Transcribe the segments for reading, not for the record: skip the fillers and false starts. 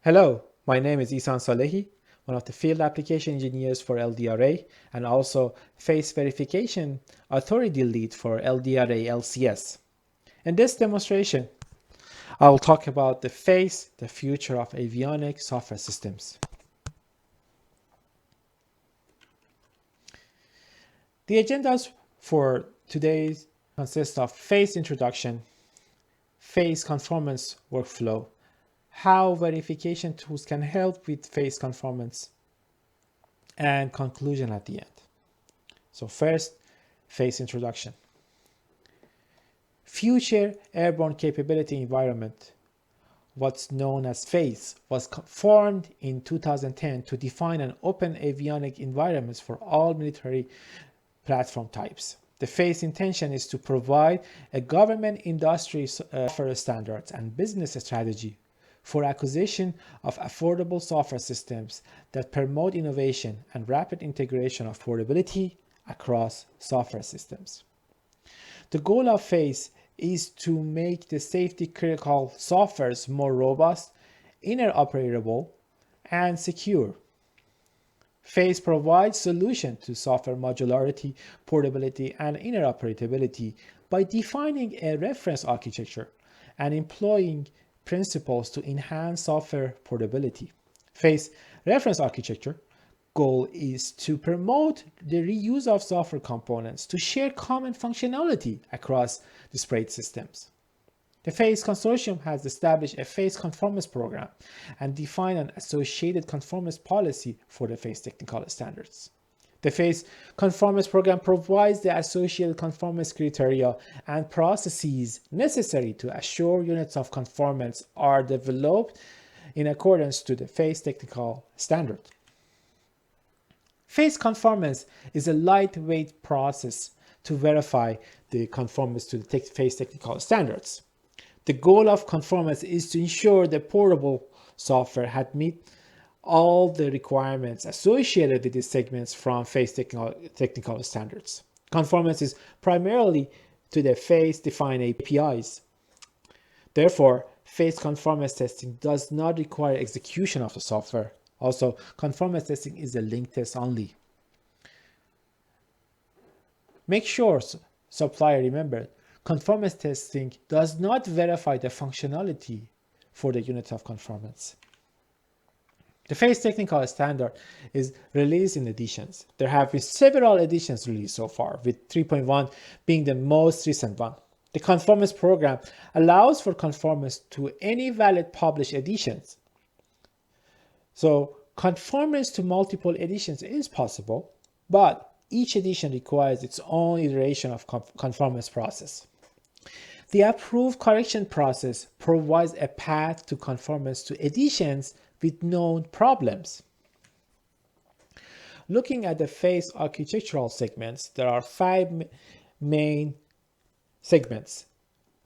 Hello, my name is Ehsan Salehi, one of the field application engineers for LDRA and also face verification authority lead for LDRA LCS. In this demonstration, I will talk about the future of avionics software systems. The agendas for today consist of phase introduction, phase conformance workflow, how verification tools can help with phase conformance, and conclusion at the end. So first, phase introduction. Future Airborne Capability Environment, what's known as phase, was formed in 2010 to define an open avionic environment for all military platform types. The phase intention is to provide a government industry software standards and business strategy for acquisition of affordable software systems that promote innovation and rapid integration of portability across software systems. The goal of phase is to make the safety critical softwares more robust, interoperable, and secure. Phase provides solutions to software modularity, portability, and interoperability by defining a reference architecture and employing principles to enhance software portability. Phase reference architecture goal is to promote the reuse of software components to share common functionality across disparate systems. The phase consortium has established a phase conformance program and defined an associated conformance policy for the phase technical standards. The phase conformance program provides the associated conformance criteria and processes necessary to assure units of conformance are developed in accordance to the phase technical standard. Phase conformance is a lightweight process to verify the conformance to the phase technical standards. The goal of conformance is to ensure the portable software had met all the requirements associated with the segments from phase technical standards. Conformance is primarily to the phase-defined APIs. Therefore, phase conformance testing does not require execution of the software. Also, conformance testing is a link test only. Make sure supplier remember, conformance testing does not verify the functionality for the unit of conformance. The phase technical standard is released in editions. There have been several editions released so far, with 3.1 being the most recent one. The conformance program allows for conformance to any valid published editions. So conformance to multiple editions is possible, but each edition requires its own iteration of conformance process. The approved correction process provides a path to conformance to editions with known problems. Looking at the phase architectural segments, there are 5 main segments: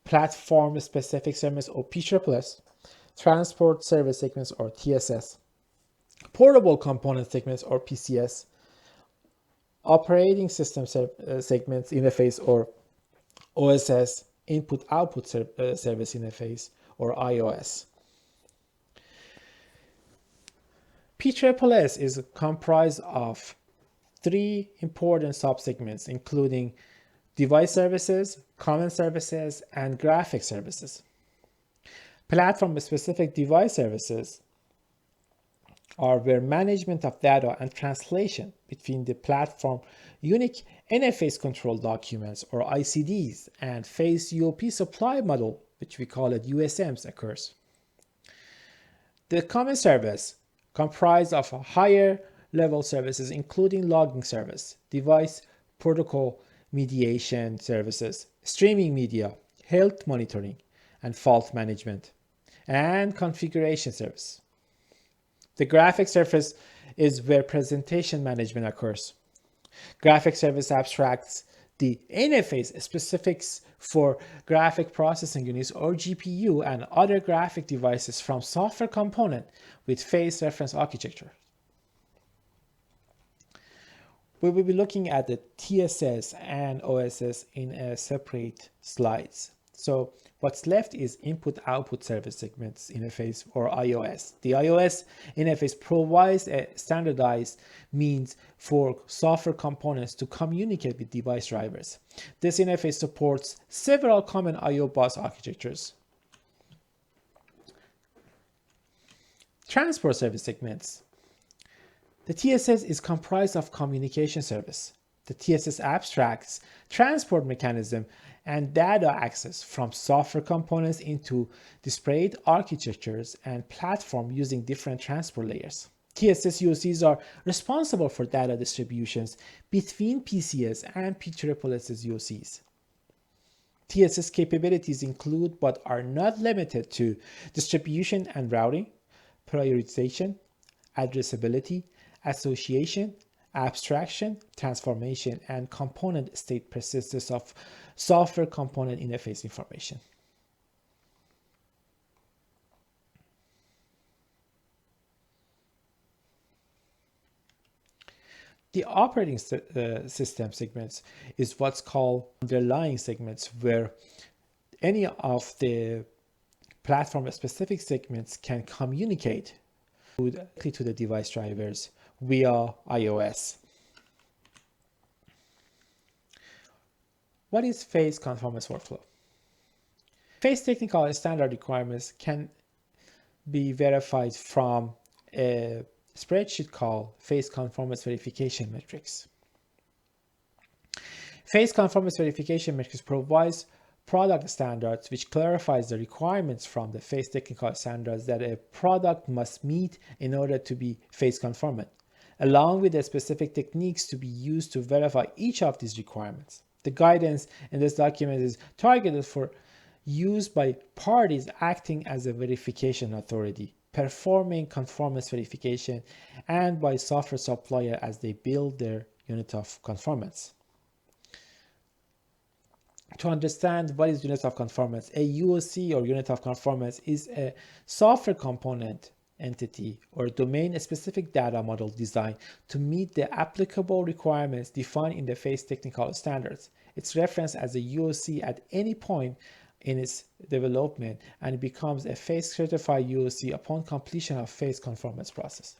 platform specific segments or PSSS, transport service segments or TSS, portable component segments or PCS, operating system segments interface or OSS, input-output service interface or IOS. PSSS is comprised of 3 important subsegments, including device services, common services, and graphic services. Platform-specific device services are where management of data and translation between the platform unique interface control documents or ICDs and phase UOP supply model, which we call it USMs, occurs. The common service comprised of higher level services including logging service, device protocol mediation services, streaming media, health monitoring, and fault management, and configuration service. The graphic service is where presentation management occurs. Graphic service abstracts the interface specifics for graphic processing units or GPU and other graphic devices from software component with phase reference architecture. We will be looking at the TSS and OSS in separate slides. So what's left is input-output service segments interface, or IOS. The IOS interface provides a standardized means for software components to communicate with device drivers. This interface supports several common I/O bus architectures. Transport service segments. The TSS is comprised of communication service. The TSS abstracts transport mechanism and data access from software components into disparate architectures and platform using different transport layers. TSS UOCs are responsible for data distributions between PCS and PSSS UOCs. TSS capabilities include but are not limited to distribution and routing, prioritization, addressability, association, abstraction, transformation, and component state persistence of software component interface information. The operating system segments is what's called underlying segments, where any of the platform-specific segments can communicate directly to the device drivers via iOS. What is phase conformance workflow? Phase technical standard requirements can be verified from a spreadsheet called phase conformance verification metrics. Phase conformance verification metrics provides product standards which clarifies the requirements from the phase technical standards that a product must meet in order to be phase conformant, along with the specific techniques to be used to verify each of these requirements. The guidance in this document is targeted for use by parties acting as a verification authority, performing conformance verification, and by software supplier as they build their unit of conformance. To understand what is unit of conformance, a UOC or unit of conformance is a software component entity or domain-specific data model designed to meet the applicable requirements defined in the phase technical standards. It's referenced as a UOC at any point in its development and becomes a phase certified UOC upon completion of phase conformance process.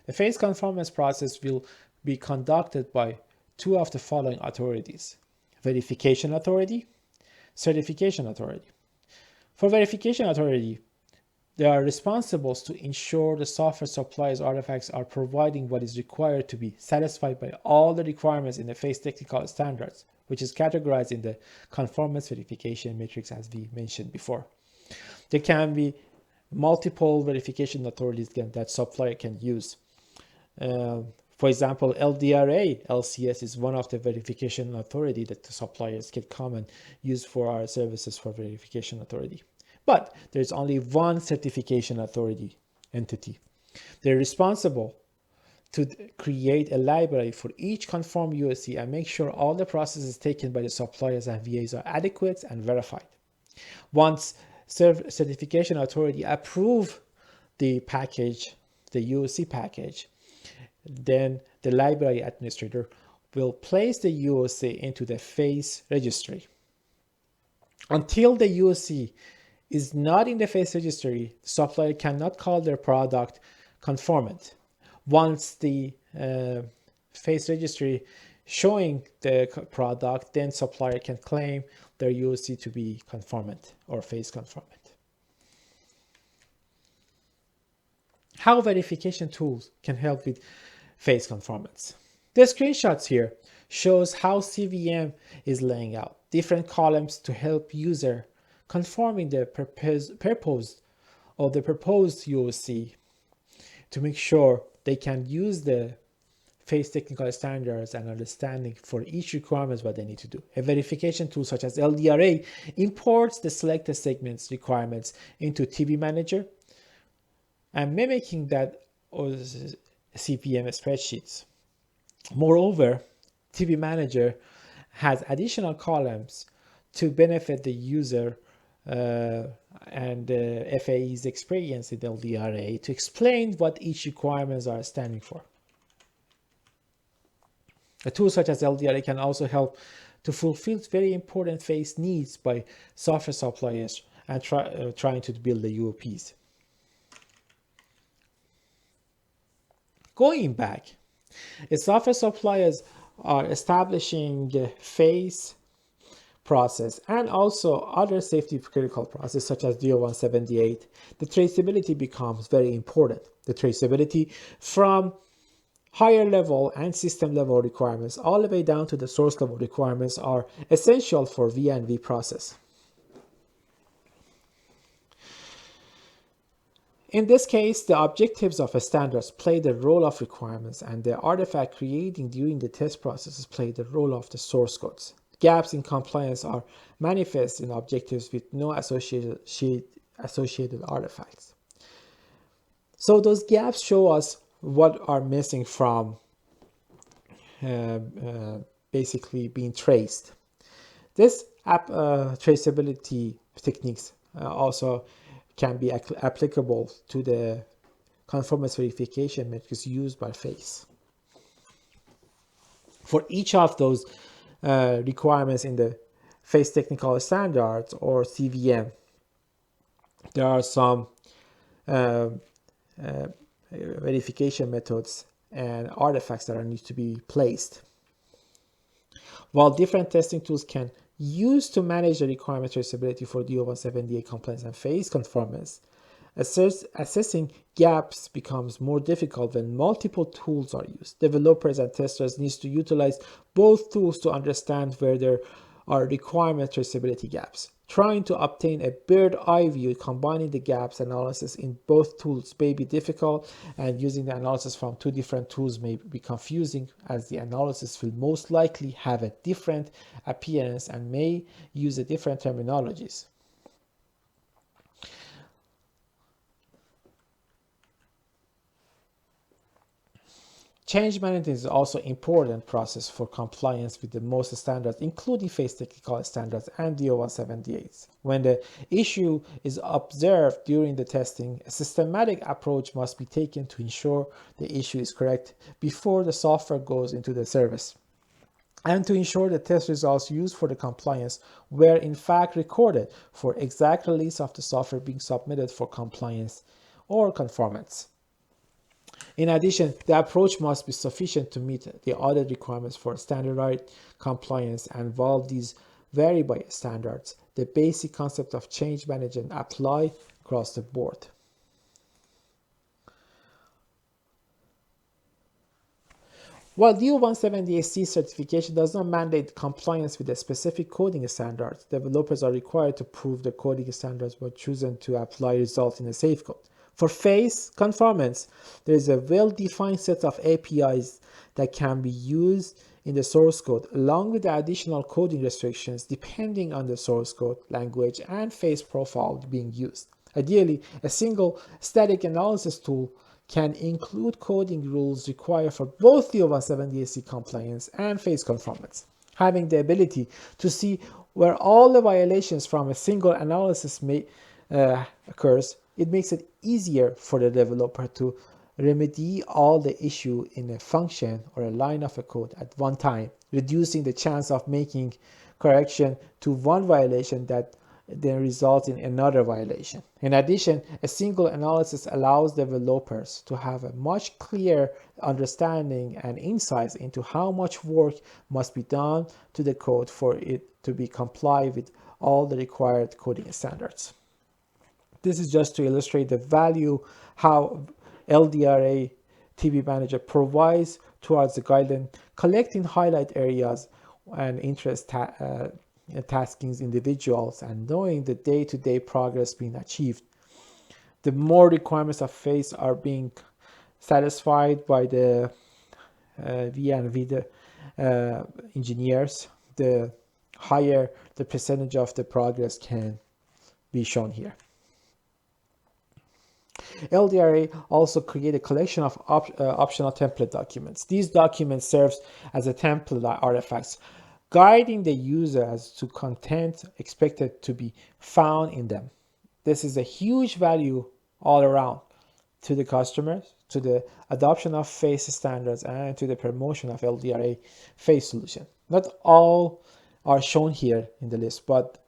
The phase conformance process will be conducted by two of the following authorities: verification authority, certification authority. For verification authority, they are responsible to ensure the software suppliers artifacts are providing what is required to be satisfied by all the requirements in the phase technical standards, which is categorized in the conformance verification matrix as we mentioned before. There can be multiple verification authorities that supplier can use. For example, LDRA, LCS is one of the verification authority that the suppliers can come and use for our services for verification authority. But there's only one certification authority entity. They're responsible to create a library for each conform UOC and make sure all the processes taken by the suppliers and VAs are adequate and verified. Once certification authority approve the package, the UOC package, then the library administrator will place the UOC into the phase registry. Until the UOC is not in the phase registry, the supplier cannot call their product conformant. Once the phase registry showing the product, then supplier can claim their UOC to be conformant or phase conformant. How verification tools can help with phase conformance. The screenshots here shows how CVM is laying out different columns to help user conforming the proposed UOC to make sure they can use the phase technical standards and understanding for each requirement what they need to do. A verification tool such as LDRA imports the selected segments requirements into TB Manager and mimicking that CPM spreadsheets. Moreover, TB Manager has additional columns to benefit the user and FAE's experience with LDRA to explain what each requirements are standing for. A tool such as LDRA can also help to fulfill very important phase needs by software suppliers and trying to build the UOPs. Going back, software suppliers are establishing phase process and also other safety critical processes such as DO-178. The traceability becomes very important. The traceability from higher level and system level requirements all the way down to the source level requirements are essential for V&V process. In this case, the objectives of standards play the role of requirements, and the artifact creating during the test processes play the role of the source codes. Gaps in compliance are manifest in objectives with no associated artifacts. So those gaps show us what are missing from basically being traced. This traceability techniques also can be applicable to the conformance verification metrics used by FACE. For each of those requirements in the FACE technical standards or CVM, there are some verification methods and artifacts that need to be placed. While different testing tools can use to manage the requirement traceability for DO-178 compliance and phase conformance, assessing gaps becomes more difficult when multiple tools are used. Developers and testers need to utilize both tools to understand where there are requirement traceability gaps. Trying to obtain a bird's eye view combining the gaps analysis in both tools may be difficult, and using the analysis from two different tools may be confusing, as the analysis will most likely have a different appearance and may use a different terminologies. Change management is also an important process for compliance with the most standards, including phase technical standards and DO-178. When the issue is observed during the testing, a systematic approach must be taken to ensure the issue is correct before the software goes into the service, and to ensure the test results used for the compliance were in fact recorded for exact release of the software being submitted for compliance or conformance. In addition, the approach must be sufficient to meet the audit requirements for standardized compliance, and while these vary by standards, the basic concept of change management apply across the board. While DO-178C certification does not mandate compliance with a specific coding standard, developers are required to prove the coding standards were chosen to apply results in a safe code. For phase conformance, there is a well-defined set of APIs that can be used in the source code, along with the additional coding restrictions depending on the source code, language, and phase profile being used. Ideally, a single static analysis tool can include coding rules required for both DO-178C compliance and phase conformance. Having the ability to see where all the violations from a single analysis may occurs, it makes it easier for the developer to remedy all the issue in a function or a line of a code at one time, reducing the chance of making correction to one violation that then results in another violation. In addition, a single analysis allows developers to have a much clearer understanding and insights into how much work must be done to the code for it to be compliant with all the required coding standards. This is just to illustrate the value how LDRA TB Manager provides towards the guideline, collecting highlight areas and interest taskings individuals, and knowing the day-to-day progress being achieved. The more requirements of phase are being satisfied by the V&V engineers, the higher the percentage of the progress can be shown here. LDRA also create a collection of optional template documents. These documents serve as a template artifacts, guiding the user as to content expected to be found in them. This is a huge value all around to the customers, to the adoption of phase standards, and to the promotion of LDRA phase solution. Not all are shown here in the list, but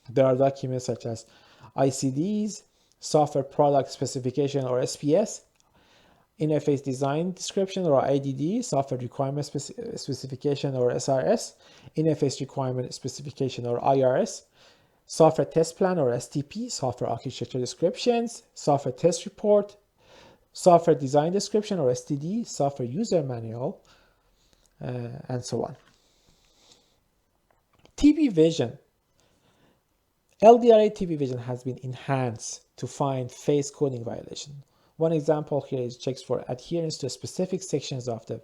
there are documents such as ICDs, Software Product Specification or SPS, Interface Design Description or IDD, Software Requirement Specification or SRS, Interface Requirement Specification or IRS, Software Test Plan or STP, Software Architecture Descriptions, Software Test Report, Software Design Description or STD, Software User Manual, and so on. TV Vision. LDRA TV Vision has been enhanced to find face coding violation. One example here is checks for adherence to specific sections of the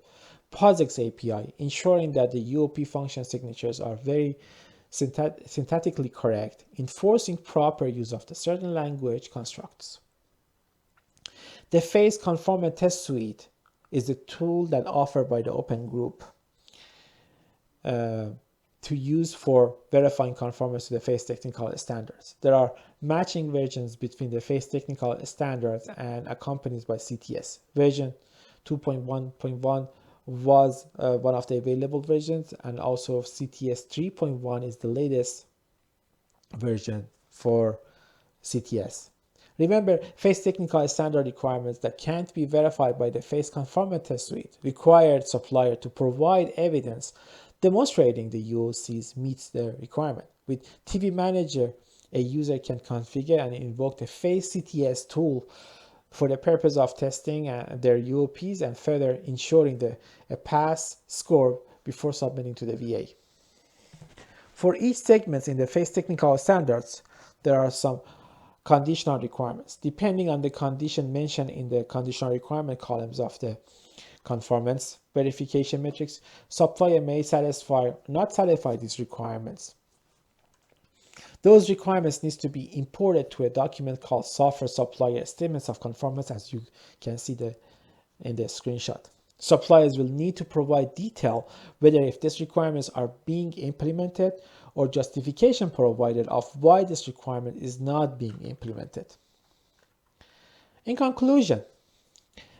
POSIX API, ensuring that the UOP function signatures are very syntactically correct, enforcing proper use of the certain language constructs. The Face Conformance Test Suite is the tool that offered by the Open Group to use for verifying conformance to the face technical standards. There are matching versions between the face technical standards and accompanied by CTS. Version 2.1.1 was one of the available versions, and also CTS 3.1 is the latest version for CTS. Remember, face technical standard requirements that can't be verified by the face conformance test suite required supplier to provide evidence demonstrating the UOCs meets the requirement. With TV Manager, a user can configure and invoke the face CTS tool for the purpose of testing their UOPs and further ensuring a pass score before submitting to the VA. For each segment in the face technical standards, there are some conditional requirements. Depending on the condition mentioned in the conditional requirement columns of the conformance verification metrics, supplier may satisfy or not satisfy these requirements. Those requirements need to be imported to a document called Software Supplier Statements of Conformance, as you can see in the screenshot. Suppliers will need to provide detail whether if these requirements are being implemented or justification provided of why this requirement is not being implemented. In conclusion,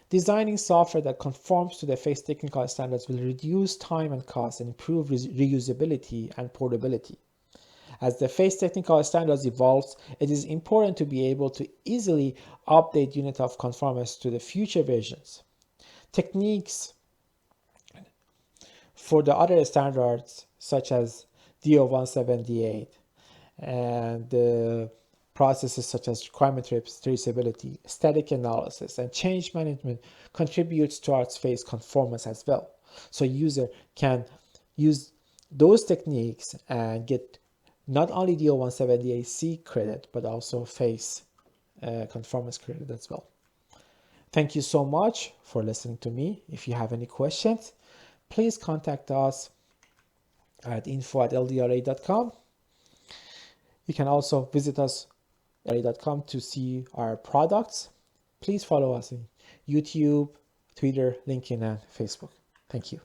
designing software that conforms to the face technical standards will reduce time and cost and improve reusability and portability. As the face technical standards evolves, it is important to be able to easily update unit of conformance to the future versions. Techniques for the other standards, such as DO-178 and processes such as requirement traceability, static analysis, and change management contributes towards face conformance as well. So user can use those techniques and get not only DO-178C credit, but also face conformance credit as well. Thank you so much for listening to me. If you have any questions, please contact us at info@ldra.com. You can also visit us at ldra.com to see our products. Please follow us on YouTube, Twitter, LinkedIn, and Facebook. Thank you.